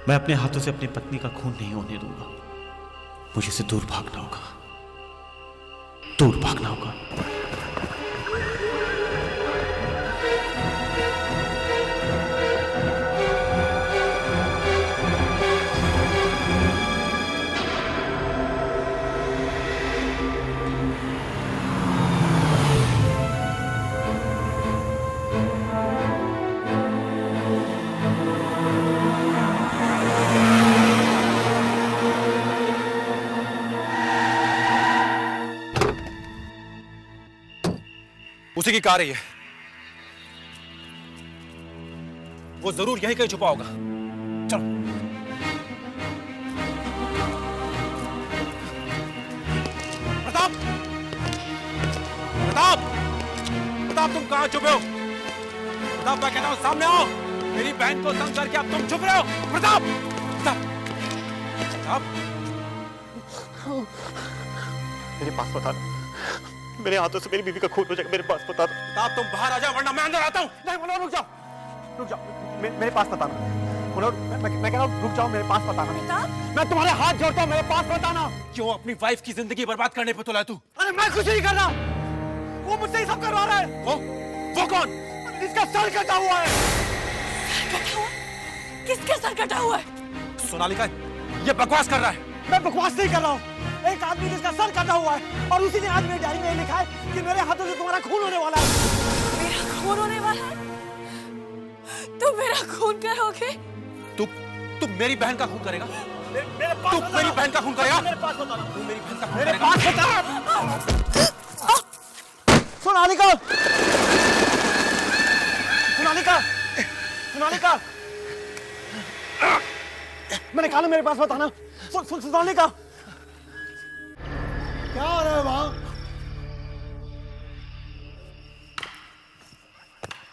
मैं अपने हाथों से अपनी पत्नी का खून नहीं होने दूंगा। मुझे से दूर भागना होगा, दूर भागना होगा। उसी की कार है ये। वो जरूर यहीं कहीं छुपा होगा। चलो। प्रताप, प्रताप, प्रताप, तुम कहां छुपे हो? प्रताप, मैं कहता हूं सामने आओ। मेरी बहन को तंग करके अब तुम छुप रहे हो। प्रताप, प्रताप, प्रताप, मेरे पास बता दो। मेरे हाथों से मेरी बीवी का खून हो जाएगा। मेरे पास बता दो। प्रताप, तुम बाहर आ जाओ वरना मैं अंदर आता हूं। नहीं मनोहर, रुक जाओ, रुक जाओ। मेरे पास बताना मनोहर। मैं कह रहा हूँ रुक जाओ, मेरे पास बताना। मैं तुम्हारे हाथ जोड़ता हूँ, मेरे पास बताना। क्यों अपनी वाइफ की जिंदगी बर्बाद करने पे तुला तू? अरे मैं कुछ नहीं कर रहा, वो मुझसे ही सब करवा रहा है। वो कौन? इसका सर कटा हुआ है। सर कटा हुआ? किसका सर कटा हुआ है? सोनालिका, ये बकवास कर रहा है। मैं बकवास नहीं कर रहा हूँ। एक आदमी जिसका सर कटा हुआ है और उसी ने आज मेरी डायरी में लिखा है कि मेरे हाथों से तुम्हारा खून होने वाला है। मेरा खून होने वाला है? तुम मेरा खून करोगे? तू मेरी बहन का खून करेगा? मेरे पास तू मेरी बहन का खून करेगा? मेरे पास बताना। तू मेरी बहन का खून मेरे करेगा? पास बता। सोनालिका, सोनालिका, सोनालिका, मैंने कहा ना मेरे पास बताना। सोनालिका, क्या हो रहा है वहां?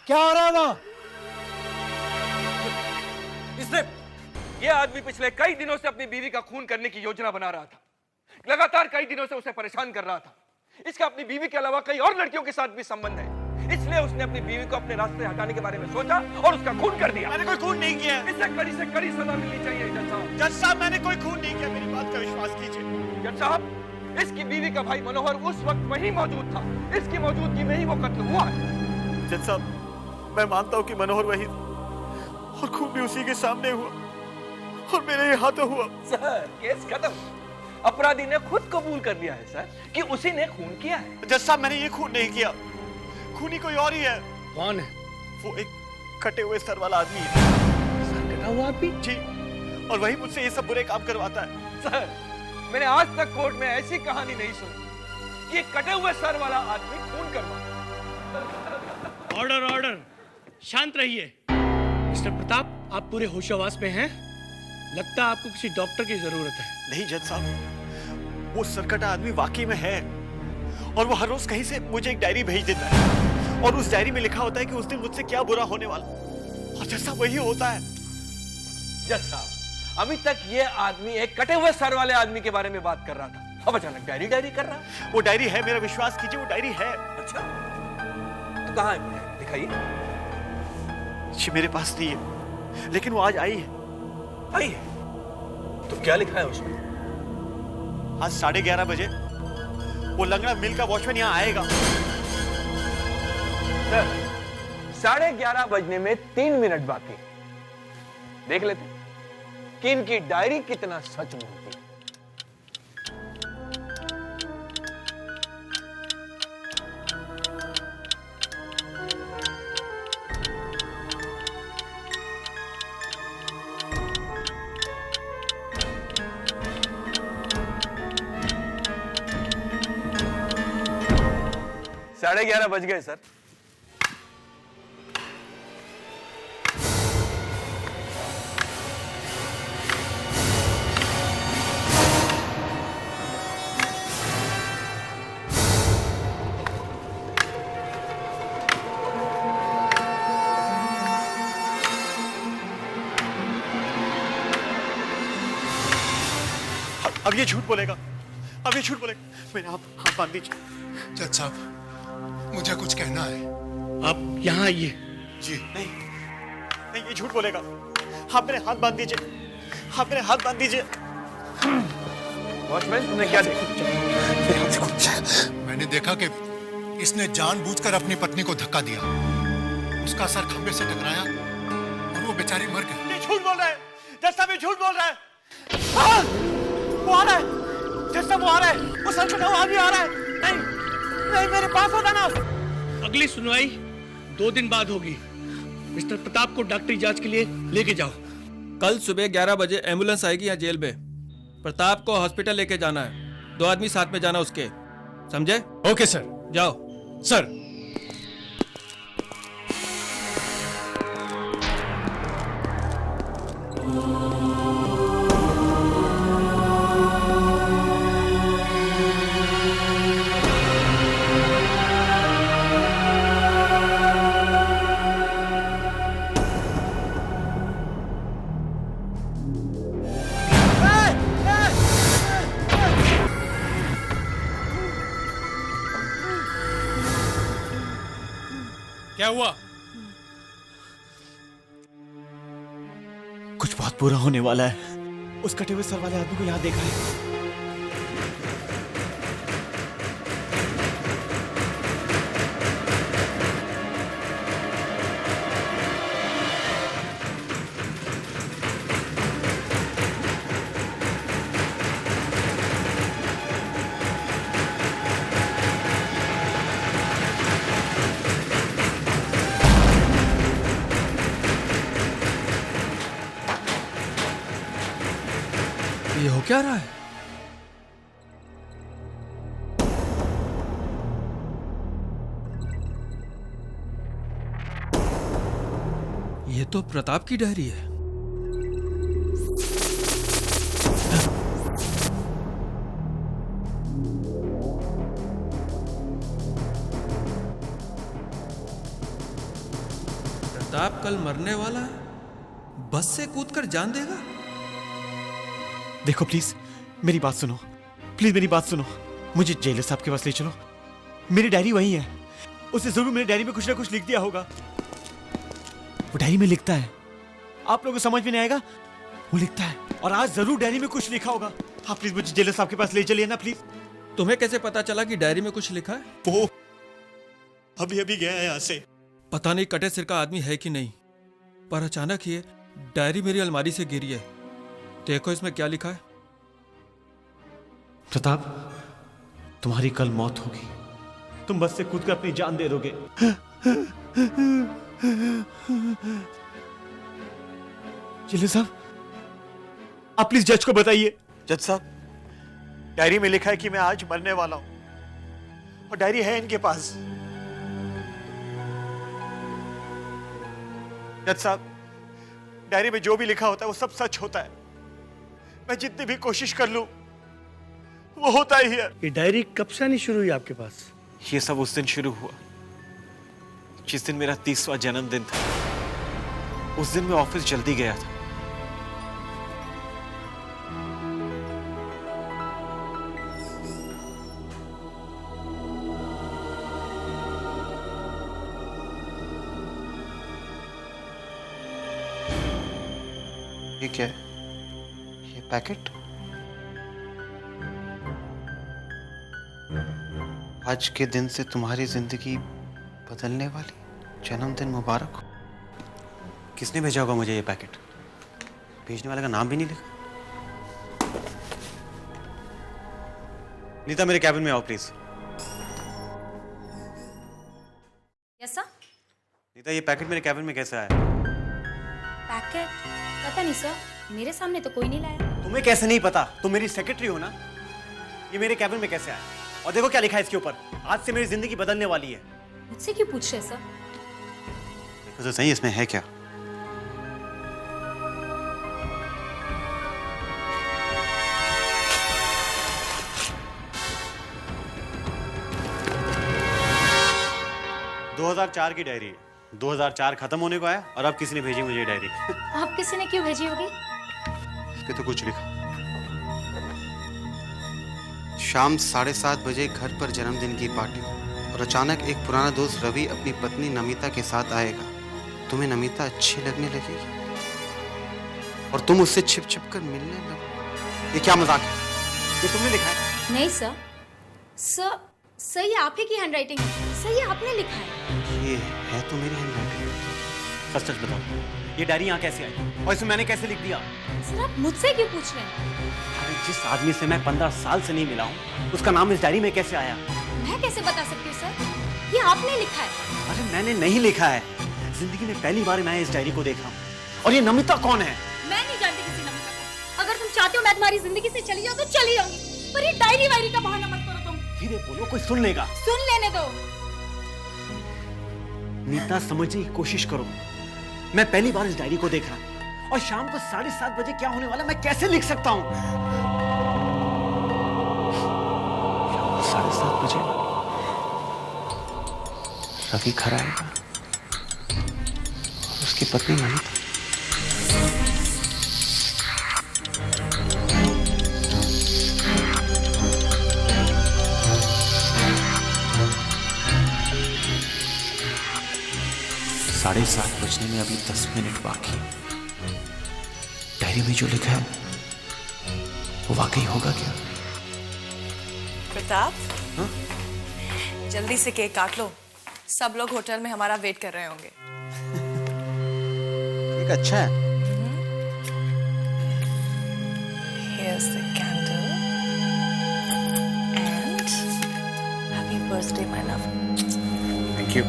क्या हो रहा है वहां? ये आदमी पिछले कई दिनों से अपनी बीवी का खून करने की योजना बना रहा था। लगातार कई दिनों से उसे परेशान कर रहा था। इसका अपनी बीवी के अलावा कई और लड़कियों के साथ भी संबंध है, इसलिए उसने अपनी बीवी को अपने रास्ते हटाने के बारे में सोचा और उसका खून कर दिया। मैंने कोई खून नहीं किया। इसे कड़ी से कड़ी सजा मिलनी चाहिए जज साहब। जज साहब, मैंने कोई खून नहीं किया, मेरी बात का विश्वास कीजिए। जज साहब, इसकी बीवी का भाई मनोहर उस वक्त वहीं मौजूद था। इसकी मौजूदगी में ही वो कत्ल हुआ है। जज साहब, मैं मानता हूँ कि मनोहर वही और खून भी उसी के सामने हुआ और मेरे ही हाथों हुआ। सर, केस खत्म। अपराधी ने खुद कबूल कर लिया है सर कि उसी ने खून किया है। जज साहब, मैंने ये खून नहीं किया, खूनी कोई और ही है। कौन है? वो एक कटे हुए सर वाला आदमी है। सर कटा हुआ आदमी? जी, और वही मुझसे ये सब बुरे काम करवाता है। सर, मैंने आज तक कोर्ट में ऐसी कहानी नहीं सुनी कि एक कटे हुए सर वाला आदमी खून करवाता। ऑर्डर, ऑर्डर, शांत रहिए। मिस्टर प्रताप, आप पूरे होशोहवास में हैं? लगता है आपको किसी डॉक्टर की जरूरत है। नहीं जज साहब, वो सरकटा आदमी वाकई में है और वो हर रोज कहीं से मुझे एक डायरी भेज देता है और उस डायरी में लिखा होता है कि उस दिन मुझसे क्या बुरा होने वाला, और जज साहब वही होता है। जज साहब, अभी तक ये आदमी एक कटे हुए सर वाले आदमी के बारे में बात कर रहा था, अब अचानक डायरी डायरी कर रहा है। वो डायरी है, मेरा विश्वास कीजिए, वो डायरी है। अच्छा, तो कहाँ है? दिखाइए। जी मेरे पास नहीं है, लेकिन वो आज आई है। आई है? तो क्या लिखा है उसमें? आज 11:30 बजे वो लंगड़ा मिल का वॉचमैन यहाँ आएगा। सर, 11:30 बजने में 3 मिनट बाकी। देख लेते कि इनकी डायरी कितना सच बोलती है। साढ़े 11 बज गए सर। अब ये झूठ बोलेगा, अब ये झूठ बोलेगा। मेरे आप हाथ बांध दीजिए। जज साहब, मुझे कुछ कहना है। आप यहाँ आइए। जी। नहीं, ये झूठ बोलेगा। आप मेरे हाथ बांध दीजिए। आप मेरे हाथ बांध दीजिए। वॉचमैन, तुमने क्या देखा? मैंने देखा कि इसने जानबूझकर अपनी पत्नी को धक्का दिया। उसका सर खंबे से टकराया और वो बेचारी मर गई। ये झूठ बोल रहा है, जज साहब ये झूठ बोल रहा है। हाँ, वो आ रहा है, जज साहब वो आ रहा है, वो सरकटा वो आदमी आ रहा है। नहीं, नहीं मेरे पास होता ना। अगली सुनवाई 2 दिन बाद होगी। मिस्टर प्रताप को डॉक्टरी जांच के लिए लेके जाओ। कल सुबह 11 बजे एम्बुलेंस आएगी यहाँ जेल में। प्रताप को हॉस्पिटल लेके जाना है। 2 आदमी साथ में जाना उसके, समझे? Okay sir. जाओ। सर, क्या हुआ? कुछ बहुत बुरा होने वाला है। उस कटे हुए सर वाले आदमी को यहाँ देखा है। ये हो क्या रहा है? ये तो प्रताप की डायरी है। प्रताप कल मरने वाला है, बस से कूदकर जान देगा। देखो प्लीज मेरी बात सुनो, प्लीज मेरी बात सुनो। मुझे जेलर साहब के पास ले चलो। मेरी डायरी वही है, उसने जरूर मेरी डायरी में कुछ ना कुछ लिख दिया होगा। वो डायरी में लिखता है, आप लोगों को समझ में नहीं आएगा, वो लिखता है और आज जरूर डायरी में कुछ लिखा होगा। आप प्लीज मुझे जेलर साहब के पास ले चलिए ना प्लीज। तुम्हें कैसे पता चला कि डायरी में कुछ लिखा है? वो अभी अभी गया है यहाँ से। पता नहीं कटे सिर का आदमी है कि नहीं, पर अचानक ये डायरी मेरी अलमारी से गिरी है। देखो इसमें क्या लिखा है। प्रताप, तुम्हारी कल मौत होगी। तुम बस से कूद कर अपनी जान दे दोगे। चिल्ले साहब, आप प्लीज जज को बताइए। जज साहब, डायरी में लिखा है कि मैं आज मरने वाला हूं और डायरी है इनके पास। जज साहब, डायरी में जो भी लिखा होता है वो सब सच होता है। मैं जितनी भी कोशिश कर लूं वो होता ही है। ये डायरी कब से आनी शुरू हुई आपके पास? ये सब उस दिन शुरू हुआ जिस दिन मेरा 30वां जन्मदिन था। उस दिन मैं ऑफिस जल्दी गया था। ये क्या है? ये पैकेट? आज के दिन से तुम्हारी जिंदगी बदलने वाली, जन्मदिन मुबारक हो। किसने भेजा होगा मुझे ये पैकेट? भेजने वाले का नाम भी नहीं लिखा। नीता, मेरे कैबिन में आओ प्लीज। कैसा नीता, ये पैकेट मेरे कैबिन में कैसे आया? पैकेट? पता नहीं सर, मेरे सामने तो कोई नहीं लाया। तुम्हें कैसे नहीं पता? तुम मेरी सेक्रेटरी हो ना। ये मेरे कैबिन में कैसे आया? और देखो क्या लिखा है इसके ऊपर, आज से मेरी जिंदगी बदलने वाली है। मुझसे क्यों पूछ रहे सर? देखो तो सही इसमें है क्या। दो 2004 की डायरी है। 2004 खत्म होने को आया और अब किसी ने भेजी मुझे डायरी। आप किसी ने क्यों भेजी होगी? इस पे तो कुछ लिखा। शाम 7:30 बजे घर पर जन्मदिन की पार्टी और अचानक एक पुराना दोस्त रवि अपनी पत्नी नमिता के साथ आएगा। तुम्हें नमिता अच्छी लगने लगेगी। और तुम उससे छिप छिप कर मिलने लगो। ये क्या मजाक है? ये तुमने लिखा है? नहीं सर, सर ये आप ही की हैंडराइटिंग है। सर ये आपने लिखा है। ये है तो मेरी हैंडराइटिंग। सच सच बताओ, ये डायरी यहाँ कैसे आई और इसे मैंने कैसे लिख दिया? सर आप मुझसे क्यों पूछ रहे हैं? अरे जिस आदमी से मैं 15 साल से नहीं मिला हूँ, उसका नाम इस डायरी में कैसे आया? मैं कैसे बता सकती हूँ सर? ये आपने लिखा है। अरे मैंने नहीं लिखा है। जिंदगी में पहली बार मैं इस डायरी को देखा हूँ। और ये नमिता कौन है? मैं नहीं जानती किसी नमिता को। अगर तुम चाहते हो मैं तुम्हारी जिंदगी से चली जाऊँ तो चली जाऊंगी, पर ये डायरी वायरी का बहाना मत करो तुम। धीरे बोलो, कोई सुन लेगा। सुन लेने दो। नीता, समझने की कोशिश करो। मैं पहली बार इस डायरी को देख रहा हूँ और शाम को 7:30 बजे क्या होने वाला मैं कैसे लिख सकता हूँ? शाम को 7:30 बजे रवि घर आएगा। उसकी पत्नी नमिता। साढ़े 7 बजने में अभी 10 मिनट बाकी। डायरी में जो लिखा है वो वाकई होगा क्या? प्रताप, जल्दी से केक काट लो। सब लोग होटल में हमारा वेट कर रहे होंगे। केक अच्छा है। Here's the candle and happy birthday my love. Thank you.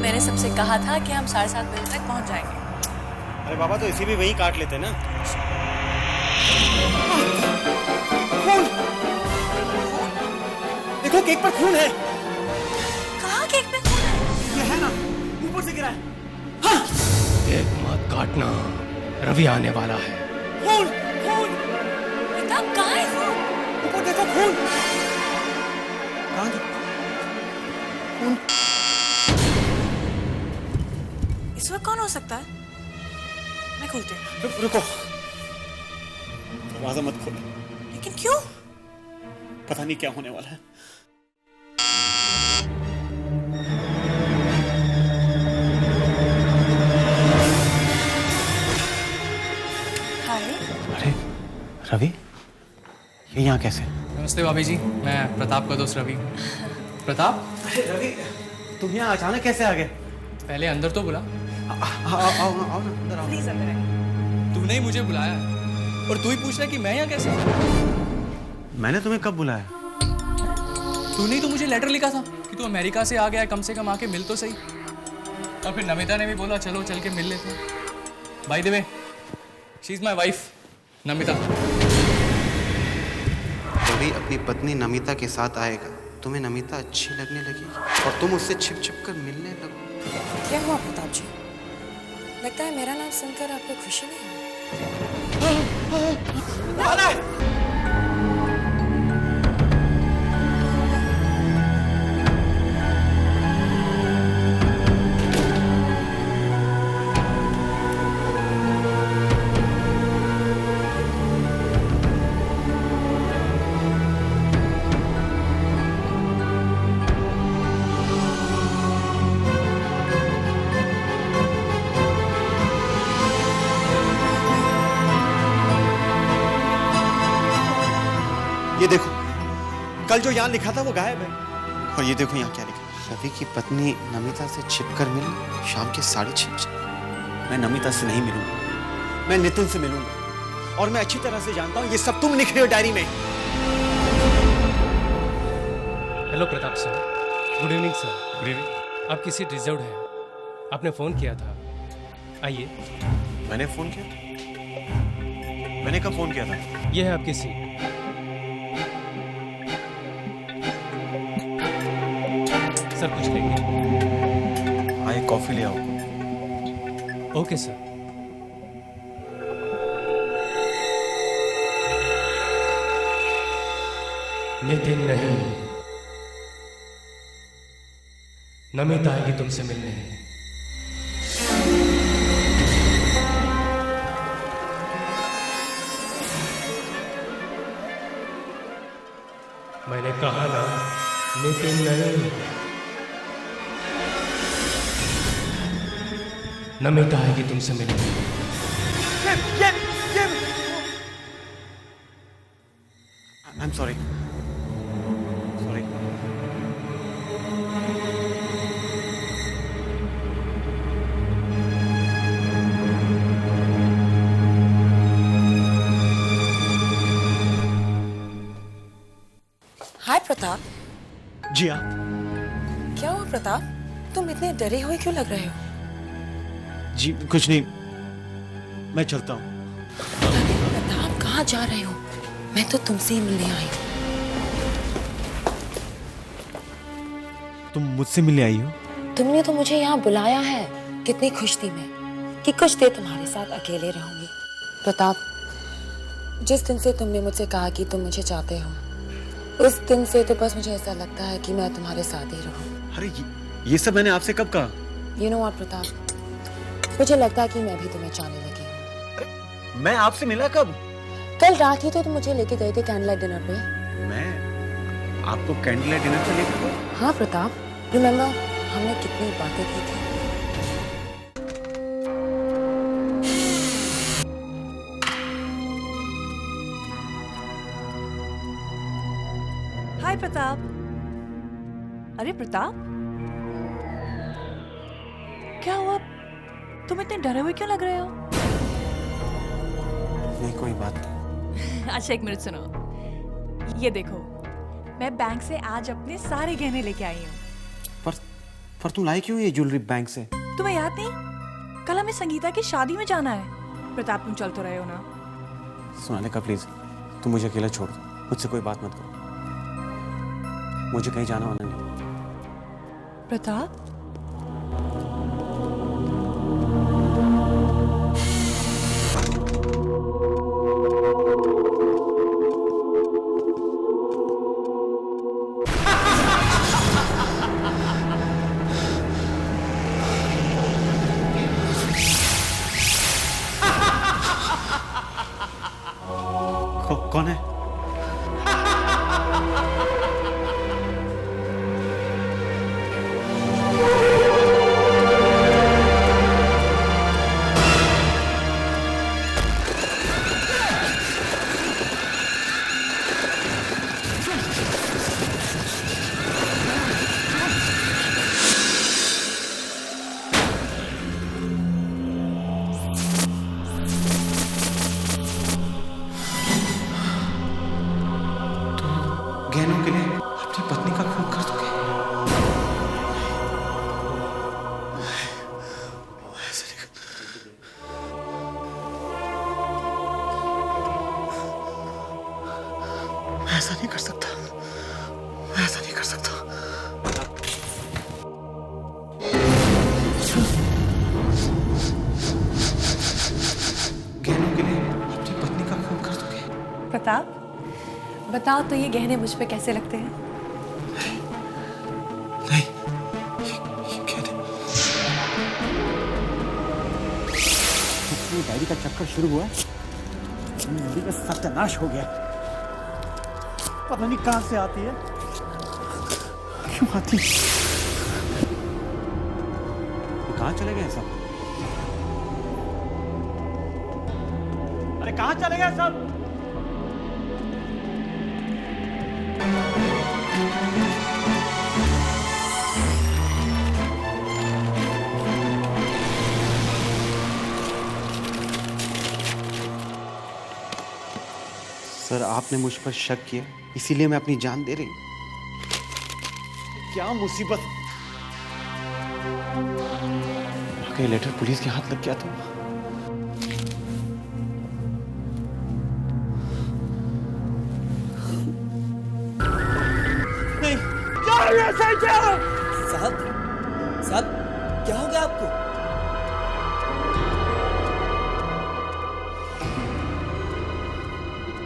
मैंने सबसे कहा था कि हम 7:30 बजे तक पहुंच जाएंगे। अरे बाबा, तो इसी भी वही काट लेते ना। खून! देखो केक पर खून है। कहाँ केक पे खून है? ये है ना, ऊपर से गिरा है। केक मत काटना, रवि आने वाला है। खून! खून! प्रताप कहाँ है खून? ऊपर देखो खून! कहाँ है? खून! इस वक्त कौन हो सकता है? मैं खोलती हूँ। रुको, दरवाजा मत खोलो। लेकिन क्यों? पता नहीं क्या होने वाला है। हाय। अरे रवि, ये यहाँ कैसे? नमस्ते भाभी जी, मैं प्रताप का दोस्त रवि। प्रताप, अरे रवि, तुम यहाँ अचानक कैसे आ गए? पहले अंदर तो बुला। आओ ना, अंदर आओ। प्लीज अंदर आइए। तूने ही मुझे बुलाया और तू ही पूछ रहा है कि मैं यहाँ कैसे? मैंने तुम्हें कब बुलाया? तूने ही तो मुझे लेटर लिखा था कि तू अमेरिका से आ गया है, कम से कम आके मिल तो सही। और फिर नमिता ने भी बोला चलो चल के मिल लेते हैं। By the way, she is my wife, Namita. Ravi अपनी पत्नी नमिता के साथ आएगा। तुम्हें नमिता अच्छी लगने लगी और तुम उससे छिप छिप कर मिलने लगो। क्या हुआ प्रताप जी? लगता है मेरा नाम सुनकर आपको खुशी नहीं हुई। ये देखो, कल जो यहाँ लिखा था वो गायब है। और ये देखो यहाँ क्या लिखा है। रवि की पत्नी नमिता से छिपकर मिलने शाम के 6:30 बजे। मैं नमिता से नहीं मिलूंगा, मैं नितिन से मिलूंगा। और मैं अच्छी तरह से जानता हूँ ये सब तुम लिख रहे हो डायरी में। Hello Pratap sir, good evening sir. Good evening. आप किसी रिजर्व्ड हैं? आपने फ़ोन किया था, आइए। मैंने फोन किया? मैंने कब फोन किया था? ये है आपकी सीट। सर कुछ लेंगे? हाँ, एक कॉफी ले आओ। Okay sir. नितिन नहीं, नमिता आएगी तुमसे मिलने। मैंने कहा ना, नितिन नहीं, नमिता आएगी तुमसे मिलने। ये आई एम सॉरी सॉरी। हाय प्रताप। जी आप? क्या हुआ प्रताप, तुम इतने डरे हुए क्यों लग रहे हो? जी कुछ नहीं, मैं चलता हूँ। प्रताप कहाँ जा रहे हो? मैं तो तुमसे ही मिलने आई हूँ। तुम मुझसे मिलने आई हो? तुमने तो मुझे यहाँ बुलाया है। कितनी खुश थी मैं कि कुछ देर तुम्हारे साथ अकेले रहूंगी। प्रताप, जिस दिन से तुमने मुझसे कहा कि तुम मुझे चाहते हो, उस दिन से तो बस मुझे ऐसा लगता है कि मैं तुम्हारे साथ ही रहूं। अरे ये सब मैंने आपसे कब कहा? You know what, प्रताप, मुझे लगता है कि मैं भी तुम्हें चाहने लगी हूँ। मैं आपसे मिला कब? कल रात ही तो तुम मुझे लेके गए थे कैंडल लाइट डिनर पे। मैं आपको कैंडल लाइट डिनर पे लेकर गया? हाँ प्रताप, रिमेम्बर हमने कितनी बातें की थी। हाय प्रताप। अरे प्रताप, क्या हुआ? तुम इतने डरे हुए क्यों लग रहे हो? नहीं कोई बात नहीं। अच्छा एक मिनट सुनो, ये देखो, मैं बैंक से आज अपने सारे गहने लेके आई हूँ। पर तुम लाई क्यों ये ज्वेलरी बैंक से? तुम्हें याद नहीं, कल हमें संगीता की शादी में जाना है। प्रताप तुम चल तो रहे हो ना? सोनालिका प्लीज, तुम मुझे अकेला छोड़ दो, मुझसे कोई बात मत करो, मुझे कहीं जाना होना नहीं। प्रताप, कौन है? गहनों के लिए अपनी पत्नी का खून कर दोगे? मैं ऐसा नहीं कर सकता, मैं ऐसा नहीं कर सकता। गहनों के लिए अपनी पत्नी का खून कर दोगे? प्रताप बताओ तो ये गहने मुझ पे कैसे लगते हैं? नहीं, ये डायरी का चक्कर शुरू हुआ, नदी का सत्यानाश हो गया। पता नहीं कहां से आती है, क्यों आती? कहां चले गए सब? अरे कहां चले गए सब? सर आपने मुझ पर शक किया, इसीलिए मैं अपनी जान दे रही हूं। क्या मुसीबत! ये लेटर पुलिस के हाथ लग गया तो नहीं, जाओ यहाँ से, जाओ! साहब, साहब, क्या हो गया आपको?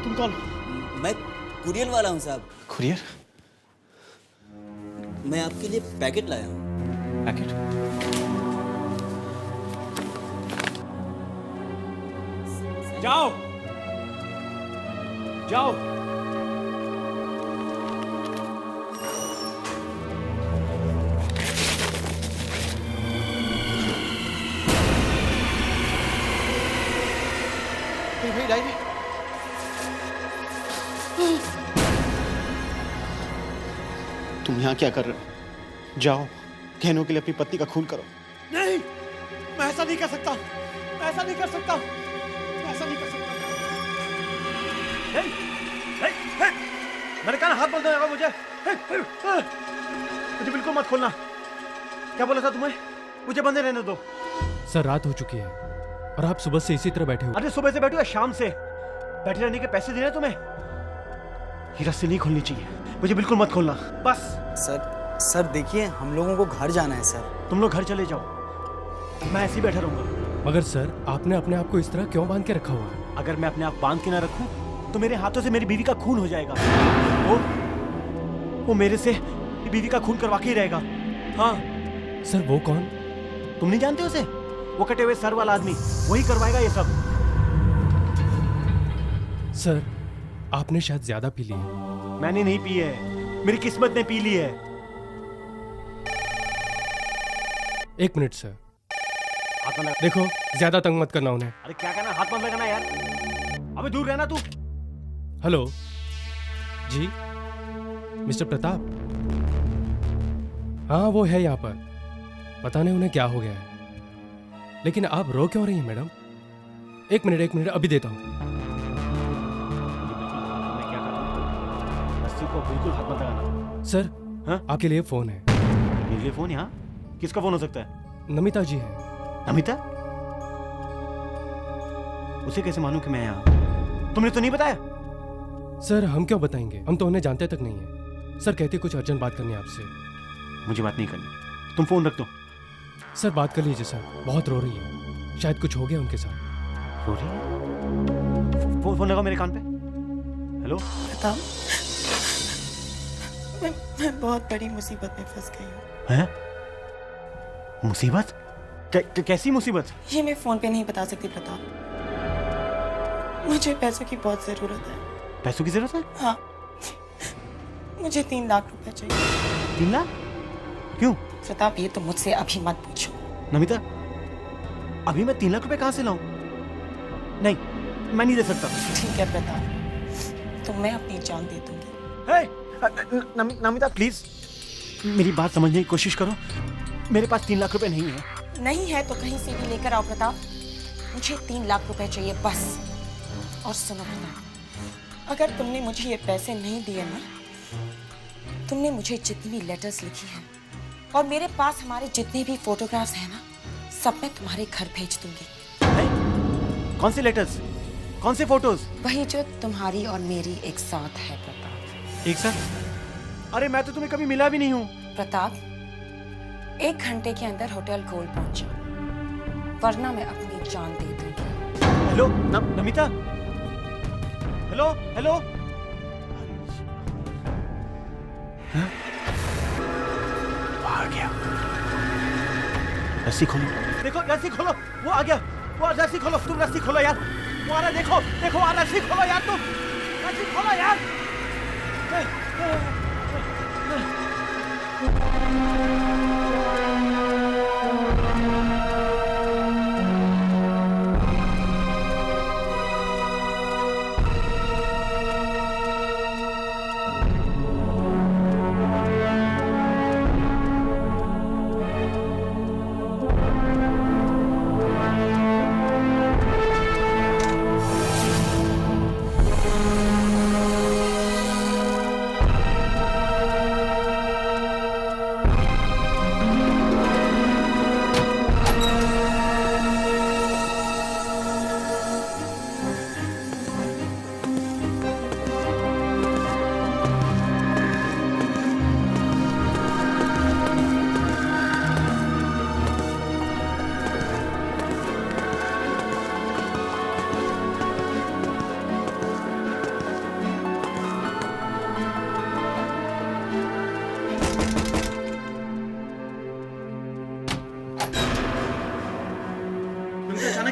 तुम कौन? मैं कुरियर वाला हूँ साहब। कुरियर? मैं आपके लिए पैकेट लाया हूँ। पैकेट? जाओ, जाओ। भाई डायरी यहाँ क्या कर रहे हो? जाओ, गहनों के लिए अपनी पत्नी का खून करो। नहीं, मैं ऐसा नहीं कर सकता, मैं ऐसा नहीं कर सकता, मैं ऐसा नहीं कर सकता। मैंने कहा हाथ मत लगाओ मुझे। मुझे बिल्कुल मत खोलना। क्या बोला था तुम्हें? मुझे बंदे रहने दो। सर रात हो चुकी है और आप सुबह से इसी तरह बैठे हो। अरे सुबह से बैठो या शाम से? बैठे रहने के पैसे देने तुम्हें? ये रस्सी नहीं खोलनी चाहिए, मुझे बिल्कुल मत खोलना, बस। सर देखिए, हम लोगों को घर जाना है सर। तुम लोग घर चले जाओ, मैं ऐसे ही बैठा रहूंगा। मगर सर आपने अपने आप को इस तरह क्यों बांध के रखा हुआ है? अगर मैं अपने आप बांध के ना रखूं तो मेरे हाथों से मेरी बीवी का खून हो जाएगा। वो मेरे से बीवी का खून करवा के ही रहेगा। हाँ सर, वो कौन? तुम नहीं जानते उसे? वो कटे हुए सर वाला आदमी, वही करवाएगा ये सब। सर आपने शायद ज्यादा पी ली है। मैंने नहीं पी है, मेरी किस्मत ने पी ली है। 1 मिनट सर। हाथ मत लगा। देखो ज्यादा तंग मत करना उन्हें। अरे क्या कहना, हाथ मत लगाना यार। अबे दूर रहना तू। हेलो जी, मिस्टर प्रताप। हाँ वो है यहाँ पर, पता नहीं उन्हें क्या हो गया है। लेकिन आप रो क्यों रही हैं मैडम? 1 मिनट अभी देता हूँ। रस्सी को बिल्कुल हाथ मत लगाना। सर हाँ? आपके लिए फोन है। मेरे लिए फोन? यहाँ किसका फोन हो सकता है? नमिता जी है। नमिता? उसे कैसे मालूम कि मैं यहाँ? तुमने तो नहीं बताया? सर हम क्यों बताएंगे, हम तो उन्हें जानते तक नहीं है। सर कहती कुछ अर्जेंट बात करनी है आपसे। मुझे बात नहीं करनी, तुम फोन रख दो। सर बात कर लीजिए सर, बहुत रो रही है, शायद कुछ हो गया उनके साथ। रो रही है? फोन लगाओ मेरे कान पे। हेलो प्रताप, मैं बहुत बड़ी मुसीबत में फंस गई हूँ। हैं? मुसीबत? कैसी मुसीबत? ये मैं फोन पे नहीं बता सकती प्रताप। मुझे पैसों की बहुत जरूरत है। पैसों की जरूरत है? हाँ, मुझे 3 लाख रुपए चाहिए। 3 लाख? क्यों? प्रताप ये तो मुझसे अभी मत पूछो। नमिता, अभी मैं 3 लाख रुपए कहाँ से लाऊं? नहीं, मैं नहीं दे सकता। ठीक है प्रताप, तो मैं अपनी जान दे दूंगी। नमिता प्लीज, मेरी बात समझने की कोशिश करो। मेरे पास 3 लाख रुपए नहीं है। नहीं है तो कहीं से भी लेकर आओ प्रताप। मुझे 3 लाख रुपए चाहिए बस। और सुनो प्रताप, अगर तुमने मुझे ये पैसे नहीं दिए ना, तुमने मुझे जितनी भी लेटर्स लिखी हैं और मेरे पास हमारे जितने भी फोटोग्राफ्स हैं ना, सब मैं तुम्हारे घर भेज दूंगी। कौन से लेटर्स? कौन से फोटोज? वही जो तुम्हारी और मेरी एक साथ है प्रताप। एक साथ? अरे मैं तो तुम्हें कभी मिला भी नहीं हूँ। प्रताप, 1 घंटे के अंदर होटल गोल्ड पहुंचा, वरना मैं अपनी जान दे दूंगी। Hello Namita, hello hello. हाँ? आ गया। रस्सी खोलो, देखो रस्सी खोलो, वो आ गया। वो रस्सी खोलो, तुम रस्सी खोलो यार। वो आ रहा, देखो देखो आ रस्सी खोलो यार, तुम रस्सी खोलो यार।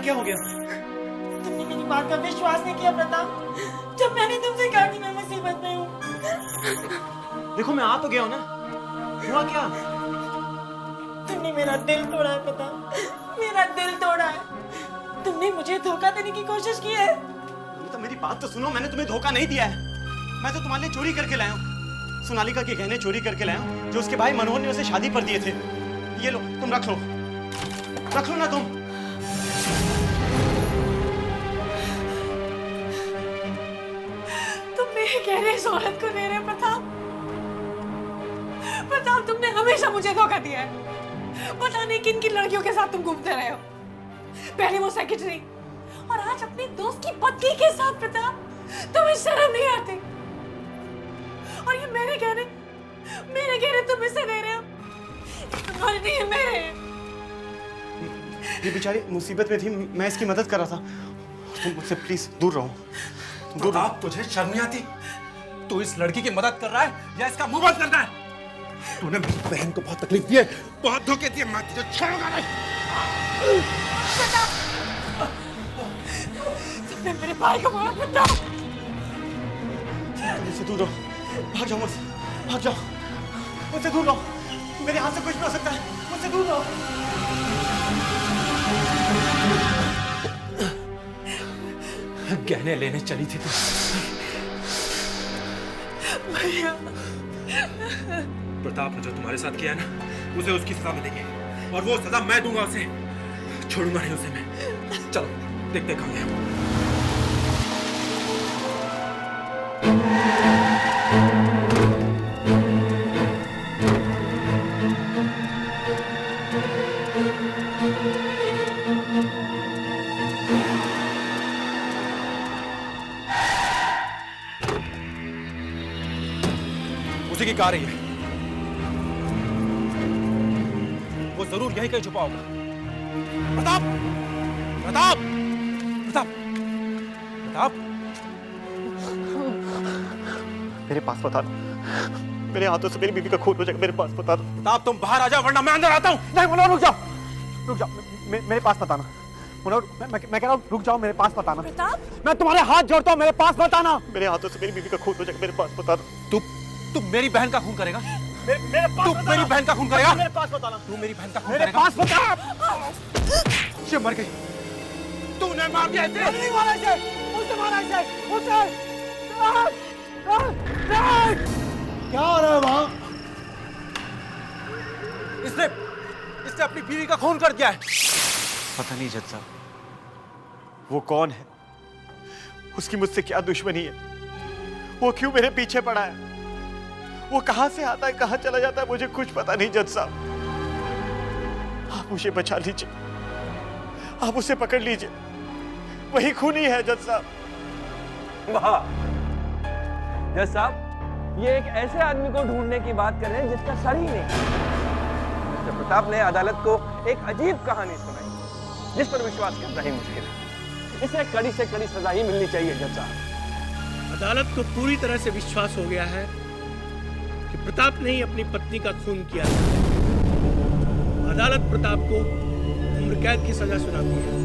क्या हो गया? तुमने मेरी बात का विश्वास नहीं किया प्रताप, जब मैंने तुमसे कहा कि मैं मुसीबत में हूँ। देखो मैं आ तो गया हूँ ना, हुआ क्या? तुमने मेरा दिल तोड़ा है प्रताप, मेरा दिल तोड़ा है। तुमने मुझे धोखा देने की कोशिश की है। तो मेरी बात तो सुनो, मैंने तुम्हें धोखा नहीं दिया है। मैं तो तुम्हारे लिए चोरी करके लाया हूँ। सोनालिका के गहने चोरी करके लाया हूं, जो उसके भाई मनोहर ने उसे शादी पर दिए थे। ये लो, तुम रख लो ना तुम। तुम मेरे गहने इस औरत को दे रहे हो प्रताप? प्रताप, तुमने हमेशा मुझे धोखा दिया है। पता नहीं किन किन लड़कियों के साथ तुम घूमते रहे हो। पहले वो सेक्रेटरी और आज अपनी दोस्त की पत्नी के साथ। प्रताप, तुम्हें शर्म नहीं आती? और ये मेरे गहने तुम इसे दे रहे हो? तुम्हारे नहीं है, मेरे हैं। ये बेचारी मुसीबत में थी, मैं इसकी मदद कर रहा था। तुम मुझसे प्लीज दूर रहो, दूर रहो। तुझे शर्म नहीं आती? तू इस लड़की की मदद कर रहा है या इसका मुंह बंद करना है? तूने मेरी बहन को बहुत तकलीफ दी है, बहुत धोखे दिए। मैं तुझे छोड़ूंगा नहीं। तुमने मेरे भाई को मारा प्रताप। मुझसे दूर रहो, भाग जाओ मुझसे, भाग जाओ, मुझसे दूर रहो। मेरे हाथ से कुछ भी हो सकता है, मुझसे दूर रहो। गहने लेने चली थी तू। भैया, प्रताप ने जो तुम्हारे साथ किया है ना, उसे उसकी सजा मिलेगी, और वो सजा मैं दूंगा उसे। छोड़ूंगा नहीं उसे मैं। चलो देखते कहाँ गया। उसी की कार ही है, वो जरूर यहीं कहीं छुपा होगा। प्रताप, प्रताप, प्रताप, प्रताप, मेरे पास बता दो, मेरे हाथों से मेरी बीवी का खून हो जाएगा। मेरे पास बता दो। प्रताप, तुम बाहर आ जाओ वरना मैं अंदर आता हूँ। नहीं मनोहर, रुक जाओ, रुक जाओ, मेरे पास बताना। मनोहर, मैं कह रहा हूँ रुक जाओ, मेरे पास बताना। प्रताप, मैं तुम्हारे हाथ जोड़ता हूँ, मेरे पास बताना। मेरे हाथों से मेरी बीवी का खून हो जाएगा, मेरे पास बता दो। तू मेरी बहन का खून करेगा? मेरे पास तू मेरी बहन का खून करेगा? मेरे पास बताना। तू मेरी बहन का खून मेरे करेगा? पास बता। ये मर गई। तूने मार दिया इसे। नहीं मारा इसे, उसने मारा इसे, उसे। क्या हो रहा है वहाँ? इसने अपनी बीवी का खून कर दिया है। पता नहीं जज साहब, वो कौन है, उसकी मुझसे क्या दुश्मनी है, वो क्यों मेरे पीछे पड़ा है, वो कहां से आता है कहां चला जाता है, मुझे कुछ पता नहीं। जज साहब, आप मुझे बचा लीजिए, आप उसे पकड़ लीजिए, वही खूनी है जज साहब। वाह जज साहब, ये एक ऐसे आदमी को ढूंढने की बात कर रहे हैं जिसका सर ही नहीं। मिस्टर प्रताप ने अदालत को एक अजीब कहानी सुनाई जिस पर विश्वास करना ही मुश्किल है। इसे कड़ी से कड़ी सजा ही मिलनी चाहिए जज साहब। अदालत को पूरी तरह से विश्वास हो गया है कि प्रताप ने ही अपनी पत्नी का खून किया है। अदालत प्रताप को उम्र कैद की सजा सुनाती है।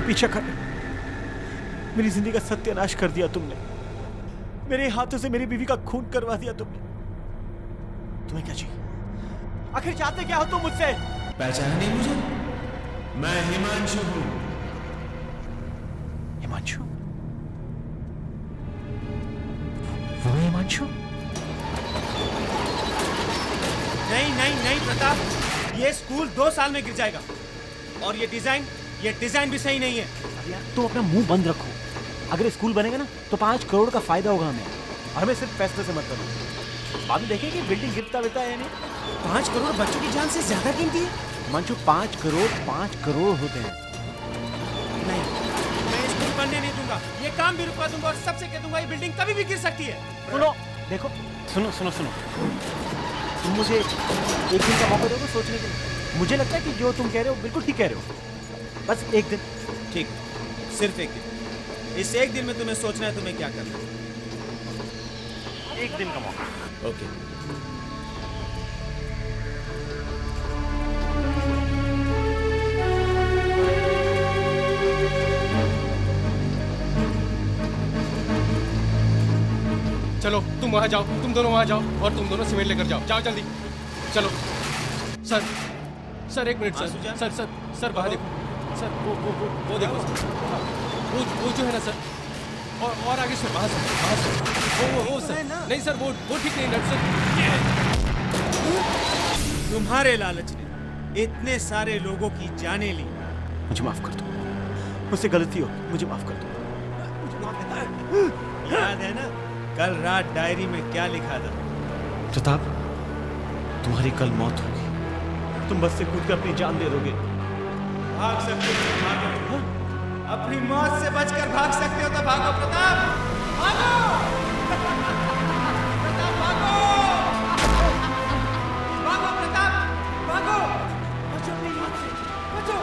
पीछे कर, मेरी जिंदगी का सत्यानाश कर दिया तुमने, मेरे हाथों से मेरी बीवी का खून करवा दिया तुमने। तुम्हें क्या चाहिए, आखिर चाहते क्या हो तुम मुझसे? पहचाना नहीं मुझे? मैं हिमांशु हूं। हिमांशु? वो हिमांशु? नहीं नहीं नहीं प्रताप, ये स्कूल 2 साल में गिर जाएगा। और ये डिजाइन भी सही नहीं है। अब यार तुम अपना मुंह बंद रखो। अगर स्कूल बनेगा ना तो 5 करोड़ का फायदा होगा हमें, और हमें सिर्फ पैसे से मतलब है। बाद में देखेंगे बिल्डिंग गिरता बिरता है नहीं। 5 करोड़ बच्चों की जान से ज्यादा कीमती है। मंचू 5 करोड़ होते हैं। नहीं, मैं स्कूल बनने नहीं दूंगा। ये काम भी रुकवा दूंगा और सबसे कह दूंगा ये बिल्डिंग कभी भी गिर सकती है। सुनो, देखो, सुनो। तुम मुझे एक दिन का मौका दोगे सोचने के लिए? मुझे लगता है कि जो तुम कह रहे हो बिल्कुल ठीक कह रहे हो। बस एक दिन। ठीक, सिर्फ एक दिन। इस एक दिन में तुम्हें सोचना है तुम्हें क्या करना है। एक दिन का मौका। ओके। चलो तुम वहाँ जाओ, तुम दोनों वहाँ जाओ और तुम दोनों सीमेंट लेकर जाओ जल्दी। चलो सर एक मिनट सर बाहर देखो सर, वो देखो सर, वो जो है ना सर, और आगे सर वहाँ सर, वो सर नहीं सर, वो ठीक नहीं नट सर। तुम्हारे लालच ने इतने सारे लोगों की जाने ली। मुझे माफ कर दो, मुझसे गलती हो, मुझे माफ कर दो। याद है ना कल रात डायरी में क्या लिखा था? प्रताप, तुम्हारी कल मौत होगी। तुम बस से कूद कर अपनी जान दे दोगे। भाग सकते हो तो भागो, अपनी मौत से बचकर भाग सकते हो तो भागो प्रताप, भागो। प्रताप भागो, भागो प्रताप, भागो, बचो अपनी मौत से, बचो।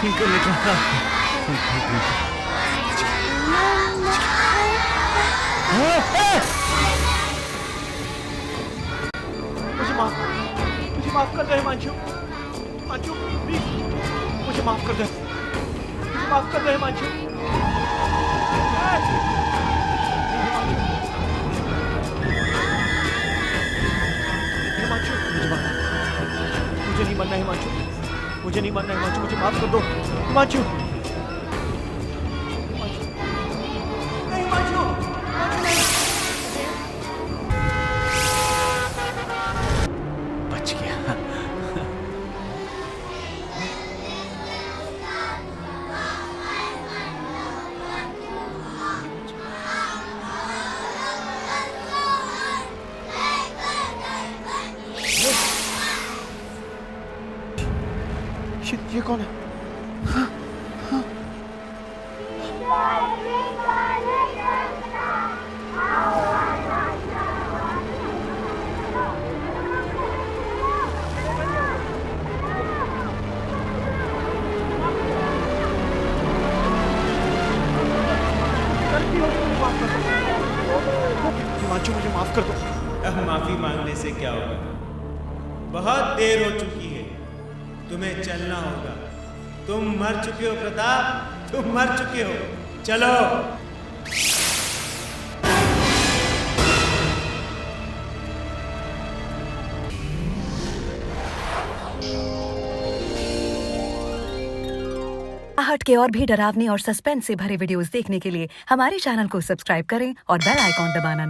ठीक है बेटा। मुझे माफ कर दे हिमांशु, प्लीज मुझे माफ कर दे, हिमांशु। मुझे नहीं मरना हिमांशु, मुझे माफ कर दो हिमांशु। बच गया। ये कौन है? हिमांशु मुझे माफ कर दो। अब माफी मांगने से क्या होगा? बहुत देर हो चुकी है, तुम्हें चलना होगा। तुम मर चुके हो प्रताप, तुम मर चुके हो। चलो। आहट के और भी डरावनी और सस्पेंस से भरे वीडियोस देखने के लिए हमारे चैनल को सब्सक्राइब करें और बेल आइकॉन दबाना